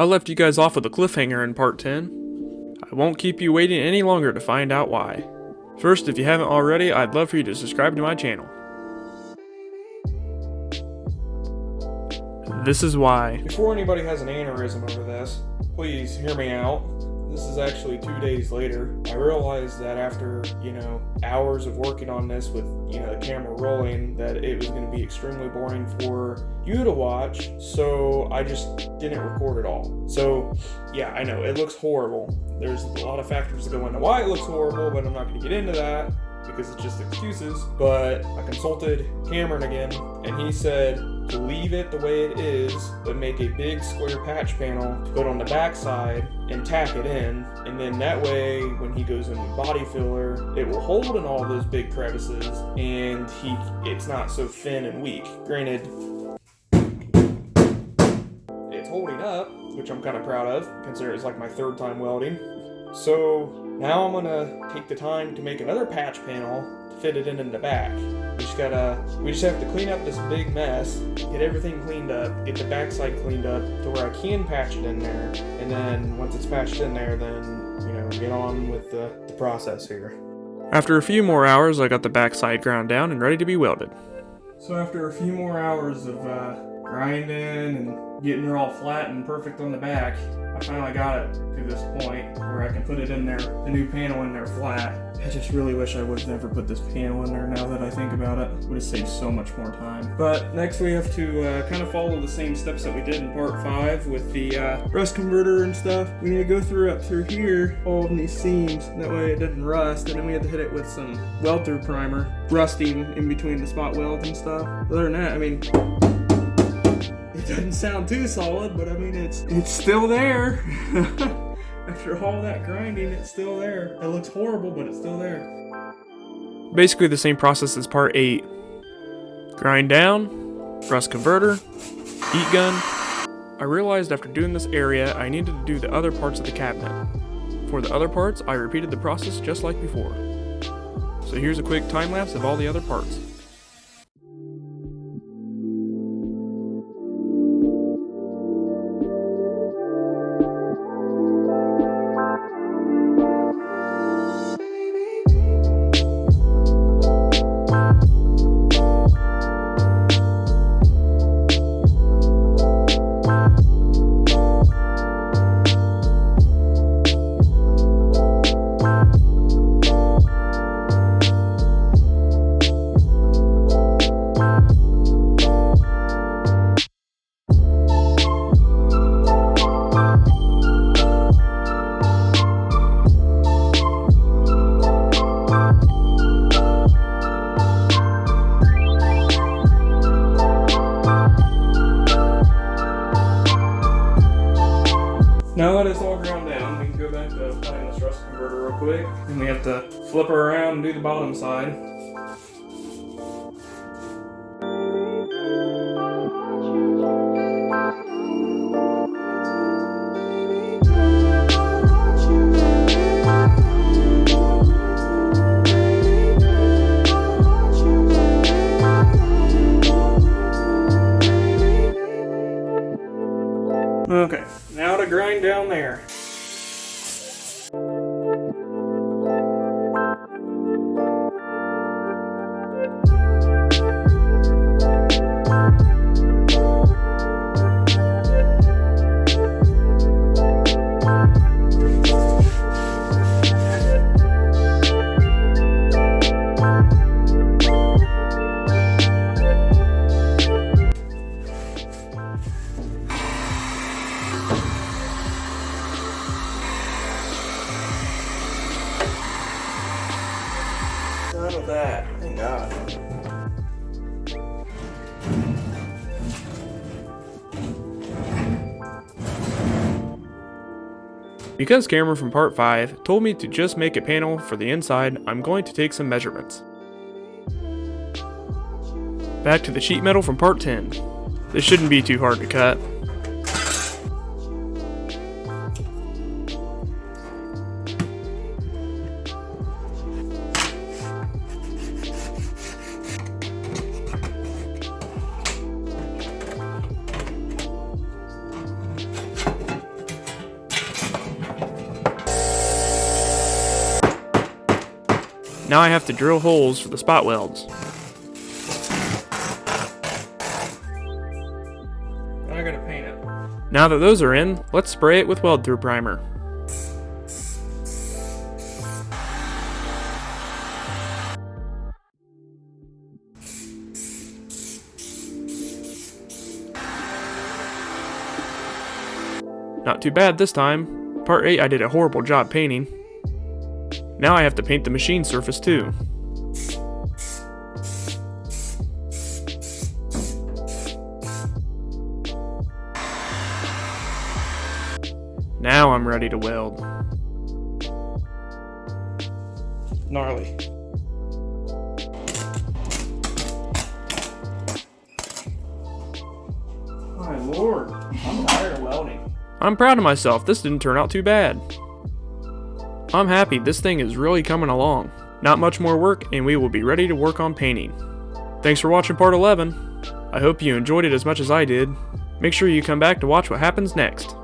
I left you guys off with a cliffhanger in part 10. I won't keep you waiting any longer to find out why. First, if you haven't already, I'd love for you to subscribe to my channel. This is why. Before anybody has an aneurysm over this, please hear me out. This is actually 2 days later. I realized that after, hours of working on this with, the camera rolling, that it was going to be extremely boring for you to watch, so I just didn't record it all. So, yeah, I know, it looks horrible. There's a lot of factors that go into why it looks horrible, but I'm not going to get into that because it's just excuses. But I consulted Cameron again, and he said to leave it the way it is, but make a big square patch panel to put on the back side and tack it in, and then that way when he goes in with body filler, it will hold in all those big crevices, and it's not so thin and weak. Granted, it's holding up, which I'm kind of proud of, considering it's like my third time welding. So now I'm gonna take the time to make another patch panel to fit it in the back. We just have to clean up this big mess, get everything cleaned up, get the backside cleaned up to where I can patch it in there, and then once it's patched in there, then get on with the process here. After a few more hours, I got the backside ground down and ready to be welded. So after a few more hours of grinding and getting her all flat and perfect on the back, I finally got it to this point where I can put it in there, the new panel in there flat. I just really wish I would have never put this panel in there now that I think about it. Would have saved so much more time. But next we have to kind of follow the same steps that we did in part 5 with the rust converter and stuff. We need to go up through here, all of these seams, that way it doesn't rust, and then we have to hit it with some weld through primer, rusting in between the spot welds and stuff. Other than that, it doesn't sound too solid, but it's still there. After all that grinding, it's still there. It looks horrible, but it's still there. Basically the same process as part 8. Grind down, rust converter, heat gun. I realized after doing this area, I needed to do the other parts of the cabinet. For the other parts, I repeated the process just like before. So here's a quick time lapse of all the other parts. Now that it's all ground down, we can go back to applying this rust converter real quick. And we have to flip her around and do the bottom side. Okay, now to grind down there. None of that, thank God. Because Cameron from part 5 told me to just make a panel for the inside, I'm going to take some measurements. Back to the sheet metal from part 10. This shouldn't be too hard to cut. Now I have to drill holes for the spot welds. Now I gotta paint it. Now that those are in, let's spray it with weld through primer. Not too bad this time. Part 8 I did a horrible job painting. Now I have to paint the machine surface too. Now I'm ready to weld. Gnarly. My lord, I'm tired of welding. I'm proud of myself, this didn't turn out too bad. I'm happy, this thing is really coming along. Not much more work and we will be ready to work on painting. Thanks for watching part 11. I hope you enjoyed it as much as I did. Make sure you come back to watch what happens next.